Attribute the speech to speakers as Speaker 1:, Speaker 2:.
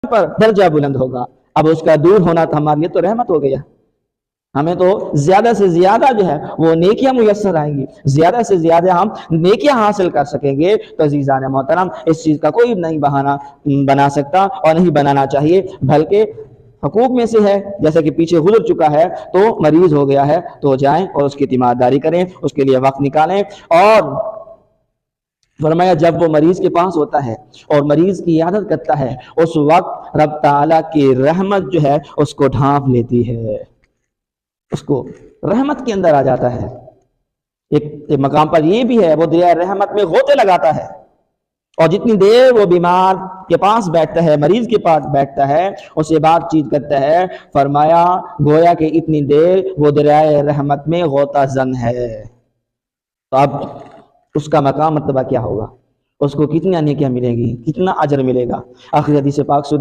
Speaker 1: پر درجہ بلند ہوگا. اب اس کا دور ہونا تو ہمارے لیے تو رحمت ہو گیا. ہمیں تو زیادہ سے زیادہ جو ہے وہ نیکیاں میسر آئیں گی, زیادہ سے زیادہ ہم نیکیاں حاصل کر سکیں گے. تو عزیزان محترم, اس چیز کا کوئی نہیں بہانہ بنا سکتا اور نہیں بنانا چاہیے, بلکہ حقوق میں سے ہے. جیسا کہ پیچھے گزر چکا ہے, تو مریض ہو گیا ہے تو جائیں اور اس کی تیمارداری کریں, اس کے لیے وقت نکالیں. اور فرمایا جب وہ مریض کے پاس ہوتا ہے اور مریض کی عیادت کرتا ہے, اس وقت رب تعالیٰ کی رحمت جو ہے اس کو ڈھانپ لیتی ہے, اس کو رحمت کے اندر آ جاتا ہے. ایک مقام پر یہ بھی ہے, وہ دریا رحمت میں غوطے لگاتا ہے, اور جتنی دیر وہ بیمار کے پاس بیٹھتا ہے, مریض کے پاس بیٹھتا ہے, اسے بات چیت کرتا ہے, فرمایا گویا کہ اتنی دیر وہ دریائے رحمت میں غوطہ زن ہے. تو اب اس کا مقام مرتبہ کیا ہوگا, اس کو کتنی نیکیاں ملے گی, کتنا اجر ملے گا. آخری حدیث پاک سنیں.